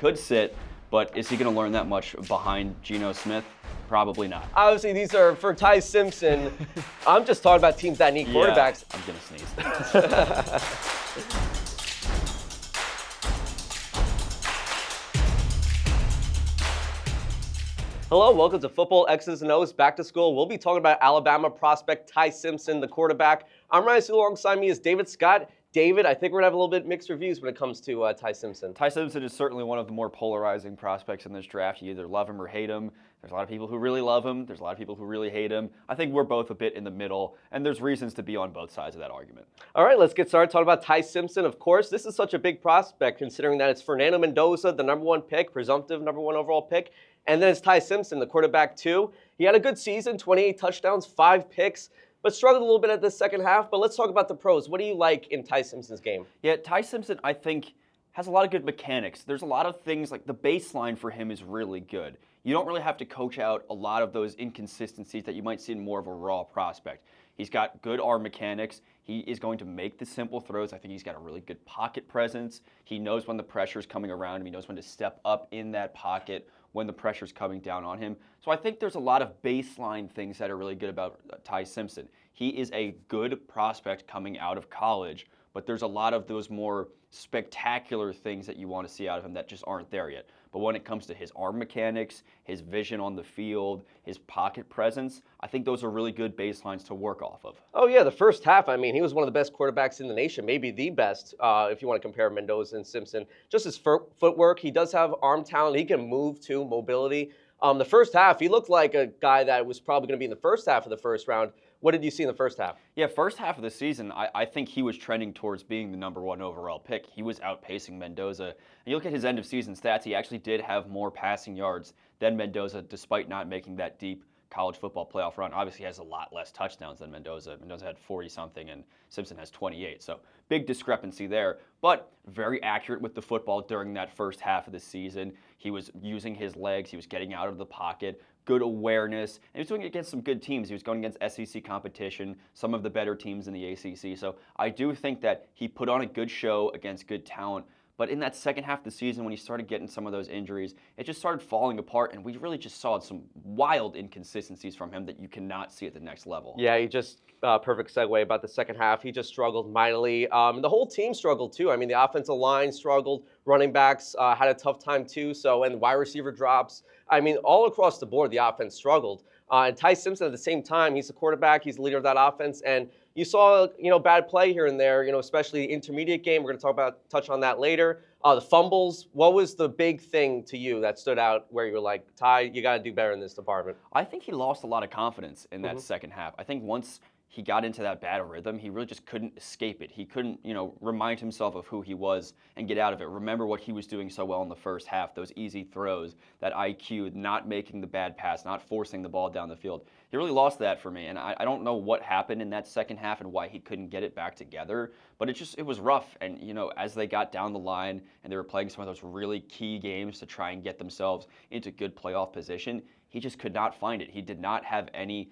could sit, but is he going to learn that much behind Geno Smith? Probably not. Obviously, these are for Ty Simpson. I'm just talking about teams that need quarterbacks. Yeah, I'm going to sneeze. Hello, welcome to Football X's and O's Back to School. We'll be talking about Alabama prospect Ty Simpson, the quarterback. I'm Ryan Sewell. Alongside me is David Scott. David, I think we're going to have a little bit mixed reviews when it comes to Ty Simpson. Ty Simpson is certainly one of the more polarizing prospects in this draft. You either love him or hate him. There's a lot of people who really love him. There's a lot of people who really hate him. I think we're both a bit in the middle, and there's reasons to be on both sides of that argument. All right, let's get started talking about Ty Simpson. Of course, this is such a big prospect considering that it's Fernando Mendoza, the number one pick, presumptive number one overall pick. And then it's Ty Simpson, the quarterback too. He had a good season, 28 touchdowns, 5 picks, but struggled a little bit at the second half. But let's talk about the pros. What do you like in Ty Simpson's game? Yeah, Ty Simpson, I think, has a lot of good mechanics. There's a lot of things, like the baseline for him is really good. You don't really have to coach out a lot of those inconsistencies that you might see in more of a raw prospect. He's got good arm mechanics. He is going to make the simple throws. I think he's got a really good pocket presence. He knows when the pressure is coming around him. He knows when to step up in that pocket when the pressure's coming down on him. So I think there's a lot of baseline things that are really good about Ty Simpson. He is a good prospect coming out of college, but there's a lot of those more spectacular things that you want to see out of him that just aren't there yet. But when it comes to his arm mechanics, his vision on the field, his pocket presence, I think those are really good baselines to work off of. Oh, yeah, the first half, I mean, he was one of the best quarterbacks in the nation, maybe the best, if you want to compare Mendoza and Simpson. Just his footwork, he does have arm talent. He can move, too, mobility. The first half, he looked like a guy that was probably going to be in the first half of the first round. What did you see in the first half? Yeah, first half of the season, I think he was trending towards being the number one overall pick. He was outpacing Mendoza. And you look at his end of season stats, he actually did have more passing yards than Mendoza, despite not making that deep college football playoff run. Obviously, he has a lot less touchdowns than Mendoza. Mendoza had 40-something, and Simpson has 28. So big discrepancy there, but very accurate with the football during that first half of the season. He was using his legs. He was getting out of the pocket, good awareness, and he was doing it against some good teams. He was going against SEC competition, some of the better teams in the ACC. So I do think that he put on a good show against good talent. But in that second half of the season, when he started getting some of those injuries, it just started falling apart, and we really just saw some wild inconsistencies from him that you cannot see at the next level. Yeah, he just, perfect segue about the second half. He just struggled mightily. The whole team struggled, too. I mean, the offensive line struggled. Running backs had a tough time, too. And wide receiver drops. I mean, all across the board, the offense struggled. And Ty Simpson, at the same time, he's the quarterback. He's the leader of that offense. And you saw, bad play here and there, especially the intermediate game. We're going to touch on that later. The fumbles. What was the big thing to you that stood out where you were like, Ty, you got to do better in this department? I think he lost a lot of confidence in that second half. I think once he got into that bad rhythm, he really just couldn't escape it. He couldn't, remind himself of who he was and get out of it. Remember what he was doing so well in the first half, those easy throws, that IQ, not making the bad pass, not forcing the ball down the field. He really lost that for me, and I don't know what happened in that second half and why he couldn't get it back together, but it was rough. And, as they got down the line and they were playing some of those really key games to try and get themselves into good playoff position, he just could not find it. He did not have any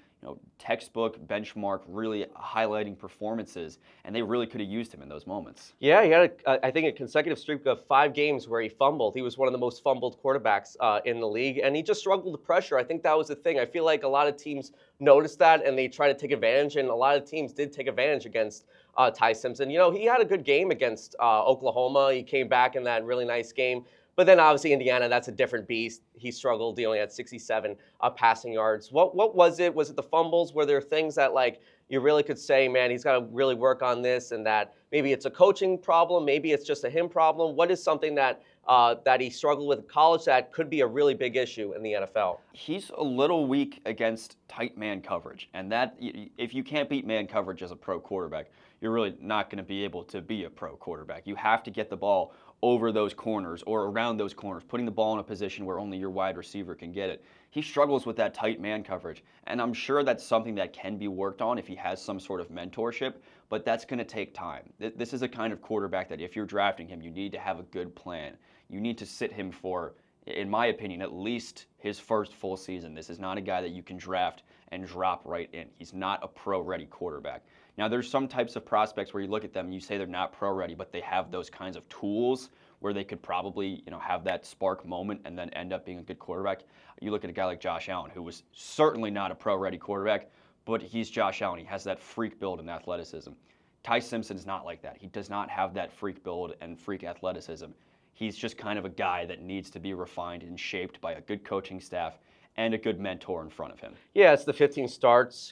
textbook benchmark really highlighting performances, and they really could have used him in those moments. Yeah, he had, I think, a consecutive streak of 5 games where he fumbled. He was one of the most fumbled quarterbacks in the league, and he just struggled with pressure. I think that was the thing. I feel like a lot of teams noticed that, and they tried to take advantage, and a lot of teams did take advantage against Ty Simpson. He had a good game against Oklahoma. He came back in that really nice game. But then obviously Indiana, that's a different beast. He struggled. He only had 67 passing yards. What was it? Was it the fumbles? Were there things that you really could say, man, he's got to really work on this, and that maybe it's a coaching problem, maybe it's just a him problem? What is something that he struggled with in college that could be a really big issue in the NFL? He's a little weak against tight man coverage, and that if you can't beat man coverage as a pro quarterback, you're really not going to be able to be a pro quarterback. You have to get the ball over those corners or around those corners, putting the ball in a position where only your wide receiver can get it. He struggles with that tight man coverage, and I'm sure that's something that can be worked on if he has some sort of mentorship, but that's going to take time. This is a kind of quarterback that if you're drafting him, you need to have a good plan. You need to sit him for, in my opinion, at least his first full season. This is not a guy that you can draft and drop right in. He's not a pro-ready quarterback. Now, there's some types of prospects where you look at them and you say they're not pro-ready, but they have those kinds of tools where they could probably, have that spark moment and then end up being a good quarterback. You look at a guy like Josh Allen, who was certainly not a pro-ready quarterback, but he's Josh Allen. He has that freak build and athleticism. Ty Simpson is not like that. He does not have that freak build and freak athleticism. He's just kind of a guy that needs to be refined and shaped by a good coaching staff and a good mentor in front of him. Yeah, it's the 15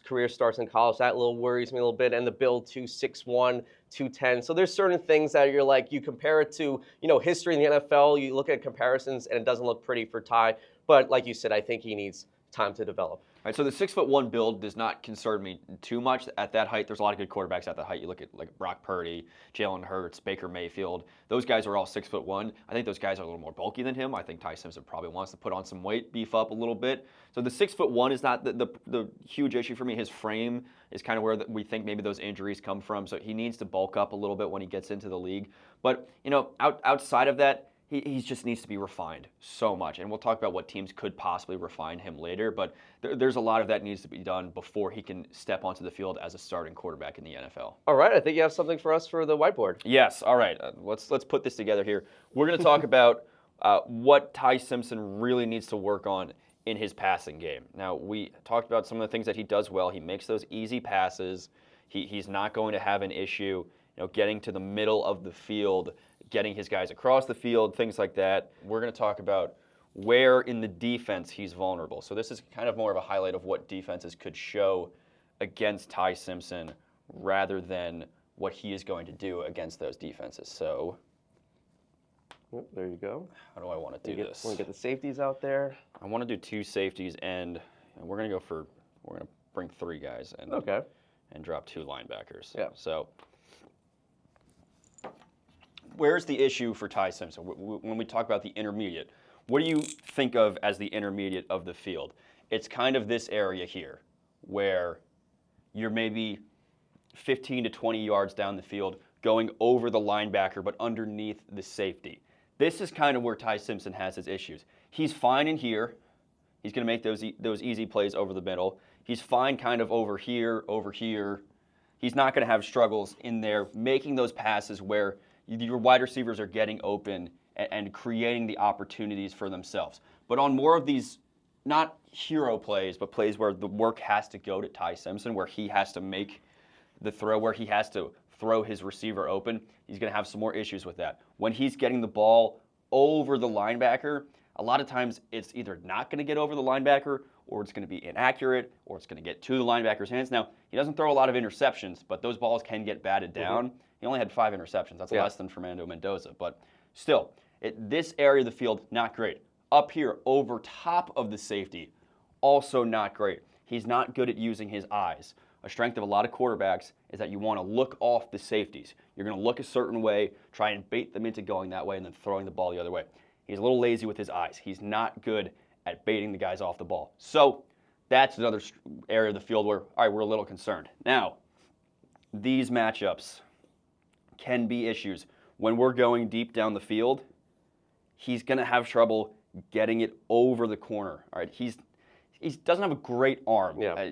career starts in college. That little worries me a little bit. And the build to 6'1", 210. So there's certain things that you're like, you compare it to, history in the NFL. You look at comparisons and it doesn't look pretty for Ty. But like you said, I think he needs time to develop. All right, so the 6'1" build does not concern me too much. At that height, there's a lot of good quarterbacks at that height. You look at like Brock Purdy, Jalen Hurts, Baker Mayfield. Those guys are all 6'1". I think those guys are a little more bulky than him. I think Ty Simpson probably wants to put on some weight, beef up a little bit. So the 6'1" is not the huge issue for me. His frame is kind of where we think maybe those injuries come from. So he needs to bulk up a little bit when he gets into the league. But outside of that, he just needs to be refined so much. And we'll talk about what teams could possibly refine him later, but there's a lot of that needs to be done before he can step onto the field as a starting quarterback in the NFL. All right, I think you have something for us for the whiteboard. Yes, all right. Let's put this together here. We're going to talk about what Ty Simpson really needs to work on in his passing game. Now, we talked about some of the things that he does well. He makes those easy passes. He's not going to have an issue getting to the middle of the field, getting his guys across the field, things like that. We're going to talk about where in the defense he's vulnerable. So this is kind of more of a highlight of what defenses could show against Ty Simpson rather than what he is going to do against those defenses. So there you go. How do I want to do this? Want to get the safeties out there? I want to do 2 safeties, and we're going to bring 3 guys and drop 2 linebackers. Yeah. So where's the issue for Ty Simpson? When we talk about the intermediate, what do you think of as the intermediate of the field? It's kind of this area here where you're maybe 15 to 20 yards down the field going over the linebacker but underneath the safety. This is kind of where Ty Simpson has his issues. He's fine in here. He's going to make those easy plays over the middle. He's fine kind of over here. He's not going to have struggles in there making those passes where your wide receivers are getting open and creating the opportunities for themselves. But on more of these, not hero plays, but plays where the work has to go to Ty Simpson, where he has to make the throw, where he has to throw his receiver open, he's going to have some more issues with that. When he's getting the ball over the linebacker, a lot of times it's either not going to get over the linebacker, or it's going to be inaccurate, or it's going to get to the linebacker's hands. Now, he doesn't throw a lot of interceptions, but those balls can get batted down. Mm-hmm. He only had 5 interceptions. That's less than Fernando Mendoza. But still, this area of the field, not great. Up here, over top of the safety, also not great. He's not good at using his eyes. A strength of a lot of quarterbacks is that you want to look off the safeties. You're going to look a certain way, try and bait them into going that way, and then throwing the ball the other way. He's a little lazy with his eyes. He's not good at baiting the guys off the ball. So that's another area of the field where, all right, we're a little concerned. Now, these matchups can be issues. When we're going deep down the field, he's going to have trouble getting it over the corner. All right, he doesn't have a great arm. Yeah.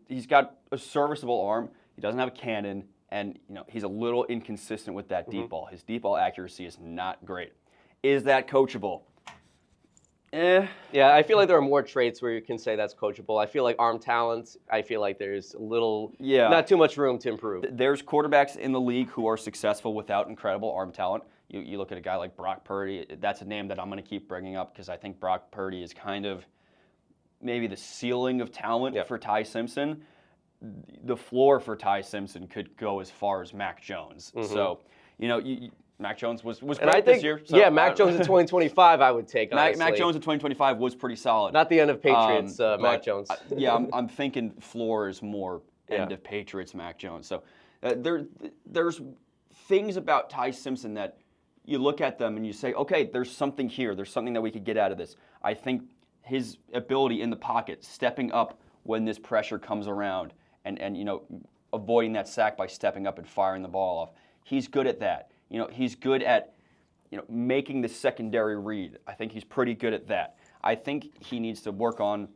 He's got a serviceable arm. He doesn't have a cannon, and he's a little inconsistent with that deep ball. His deep ball accuracy is not great. Is that coachable? Yeah, I feel like there are more traits where you can say that's coachable. I feel like arm talent, I feel like there's a little, not too much room to improve. There's quarterbacks in the league who are successful without incredible arm talent. You look at a guy like Brock Purdy. That's a name that I'm going to keep bringing up because I think Brock Purdy is kind of maybe the ceiling of talent for Ty Simpson. The floor for Ty Simpson could go as far as Mac Jones. So, Mac Jones was great this year. So Mac Jones in 2025 I would take, honestly. Mac Jones in 2025 was pretty solid. Not the end of Patriots, Mac Jones. I'm thinking floor is more end of Patriots, Mac Jones. So there's things about Ty Simpson that you look at them and you say, okay, there's something here. There's something that we could get out of this. I think his ability in the pocket, stepping up when this pressure comes around and avoiding that sack by stepping up and firing the ball off, he's good at that. He's good at, making the secondary read. I think he's pretty good at that. I think he needs to work on,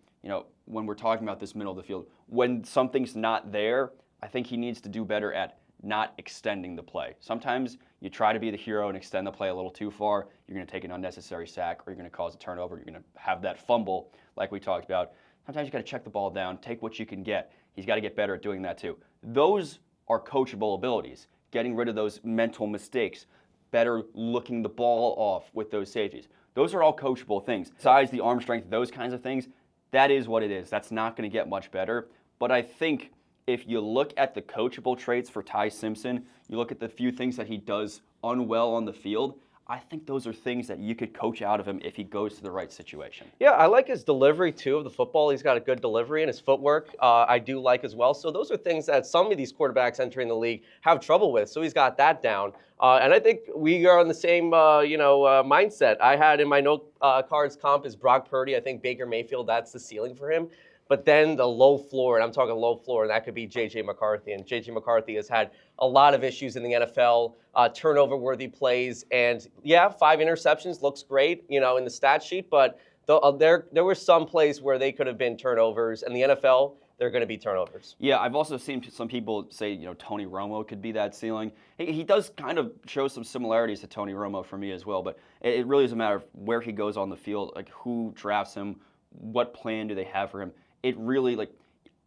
when we're talking about this middle of the field, when something's not there, I think he needs to do better at not extending the play. Sometimes you try to be the hero and extend the play a little too far. You're going to take an unnecessary sack, or you're going to cause a turnover. You're going to have that fumble, like we talked about. Sometimes you got to check the ball down, take what you can get. He's got to get better at doing that too. Those are coachable abilities. Getting rid of those mental mistakes, better looking the ball off with those safeties. Those are all coachable things. Size, the arm strength, those kinds of things, that is what it is. That's not going to get much better. But I think if you look at the coachable traits for Ty Simpson, you look at the few things that he does unwell on the field, I think those are things that you could coach out of him if he goes to the right situation. Yeah, I like his delivery too of the football. He's got a good delivery, and his footwork I do like as well. So those are things that some of these quarterbacks entering the league have trouble with. So he's got that down. And I think we are on the same mindset. I had in my note cards comp is Brock Purdy. I think Baker Mayfield, that's the ceiling for him. But then the low floor, and I'm talking low floor, and that could be J.J. McCarthy. And J.J. McCarthy has had a lot of issues in the NFL, turnover-worthy plays. And, yeah, 5 interceptions looks great, in the stat sheet. But there were some plays where they could have been turnovers. In the NFL, they're going to be turnovers. Yeah, I've also seen some people say, Tony Romo could be that ceiling. He does kind of show some similarities to Tony Romo for me as well. But it really is a matter of where he goes on the field, like who drafts him, what plan do they have for him. It really,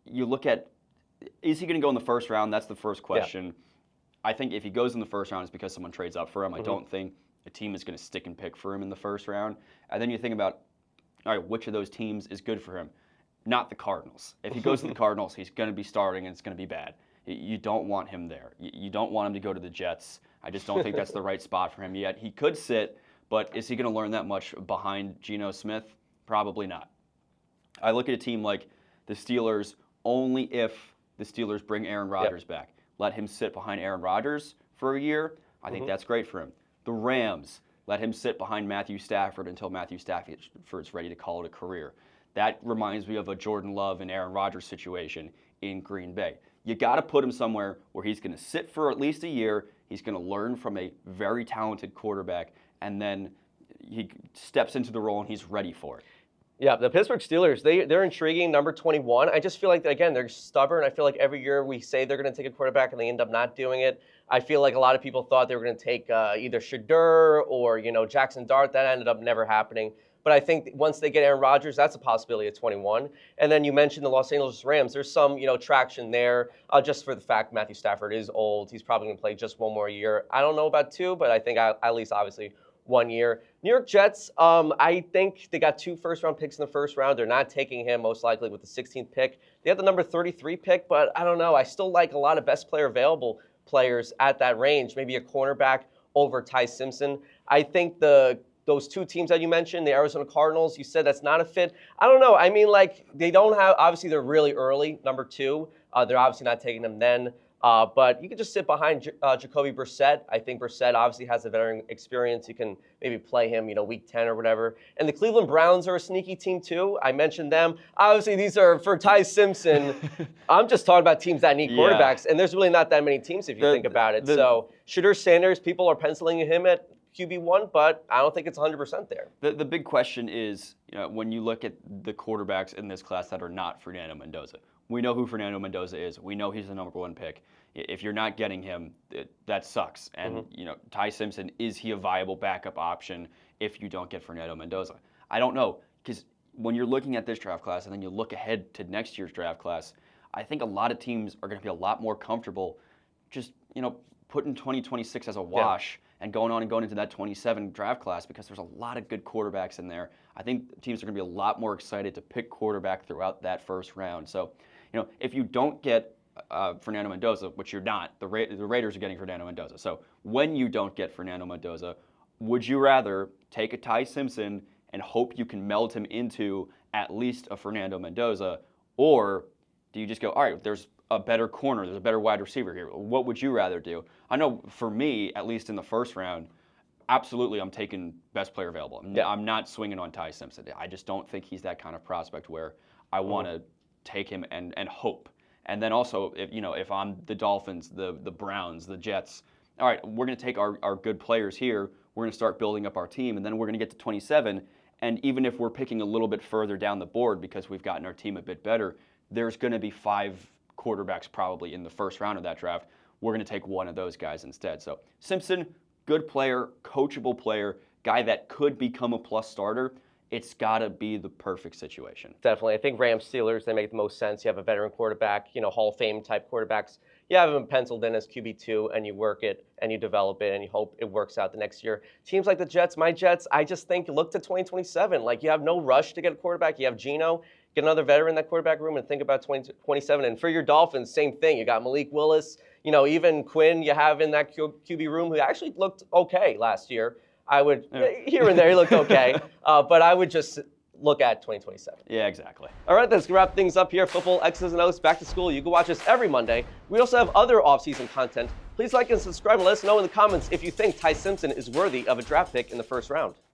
you look at, is he going to go in the first round? That's the first question. Yeah. I think if he goes in the first round, it's because someone trades up for him. I don't think a team is going to stick and pick for him in the first round. And then you think about, all right, which of those teams is good for him? Not the Cardinals. If he goes to the Cardinals, he's going to be starting and it's going to be bad. You don't want him there. You don't want him to go to the Jets. I just don't think that's the right spot for him yet. He could sit, but is he going to learn that much behind Geno Smith? Probably not. I look at a team like the Steelers only if the Steelers bring Aaron Rodgers back. Let him sit behind Aaron Rodgers for a year. I think that's great for him. The Rams, let him sit behind Matthew Stafford until Matthew Stafford's ready to call it a career. That reminds me of a Jordan Love and Aaron Rodgers situation in Green Bay. You got to put him somewhere where he's going to sit for at least a year. He's going to learn from a very talented quarterback, and then he steps into the role and he's ready for it. Yeah, the Pittsburgh Steelers, they're intriguing, number 21. I just feel like, again, they're stubborn. I feel like every year we say they're going to take a quarterback and they end up not doing it. I feel like a lot of people thought they were going to take either Shadur or, Jackson Dart. That ended up never happening. But I think once they get Aaron Rodgers, that's a possibility at 21. And then you mentioned the Los Angeles Rams. There's some, traction there just for the fact Matthew Stafford is old. He's probably going to play just one more year. I don't know about 2, but I think at least obviously 1 year. New York Jets, I think they got 2 first-round picks in the first round. They're not taking him most likely with the 16th pick. They have the number 33 pick, but I don't know. I still like a lot of best player available players at that range, maybe a cornerback over Ty Simpson. I think those 2 teams that you mentioned, the Arizona Cardinals, you said that's not a fit. I don't know. I mean, they don't have, obviously they're really early, number 2. They're obviously not taking them then. But you could just sit behind Jacoby Brissett. I think Brissett obviously has a veteran experience. You can maybe play him, week 10 or whatever. And the Cleveland Browns are a sneaky team too. I mentioned them. Obviously, these are for Ty Simpson. I'm just talking about teams that need quarterbacks, and there's really not that many teams if you think about it. So Shadur Sanders, people are penciling him at QB1, but I don't think it's 100% there. The big question is, when you look at the quarterbacks in this class that are not Fernando Mendoza. We know who Fernando Mendoza is. We know he's the number 1 pick. If you're not getting him, that sucks. And, Ty Simpson, is he a viable backup option if you don't get Fernando Mendoza? I don't know, because when you're looking at this draft class and then you look ahead to next year's draft class, I think a lot of teams are going to be a lot more comfortable just, putting 2026 as a wash and going into that 27 draft class because there's a lot of good quarterbacks in there. I think teams are going to be a lot more excited to pick quarterback throughout that first round. So, if you don't get Fernando Mendoza, which you're not, the Raiders are getting Fernando Mendoza. So when you don't get Fernando Mendoza, would you rather take a Ty Simpson and hope you can meld him into at least a Fernando Mendoza, or do you just go, all right, there's a better corner, there's a better wide receiver here. What would you rather do? I know for me, at least in the first round, absolutely I'm taking best player available. I'm not swinging on Ty Simpson. I just don't think he's that kind of prospect where I want to take him and hope. And then also, if I'm the Dolphins, the Browns, the Jets, all right, we're going to take our good players here. We're going to start building up our team, and then we're going to get to 27. And even if we're picking a little bit further down the board because we've gotten our team a bit better, there's going to be 5 quarterbacks probably in the first round of that draft. we're going to take one of those guys instead. So Simpson, good player, coachable player, guy that could become a plus starter. It's got to be the perfect situation. Definitely. I think Rams Steelers, they make the most sense. You have a veteran quarterback, Hall of Fame type quarterbacks. You have him penciled in as QB2 and you work it and you develop it and you hope it works out the next year. Teams like the Jets, my Jets, I just think look to 2027. Like you have no rush to get a quarterback. You have Geno, get another veteran in that quarterback room and think about 2027. And for your Dolphins, same thing. You got Malik Willis, even Quinn you have in that QB room who actually looked okay last year. Here and there, he looked okay, but I would just look at 2027. Yeah, exactly. All right, let's wrap things up here. Football X's and O's, back to school. You can watch us every Monday. We also have other off-season content. Please like and subscribe and let us know in the comments if you think Ty Simpson is worthy of a draft pick in the first round.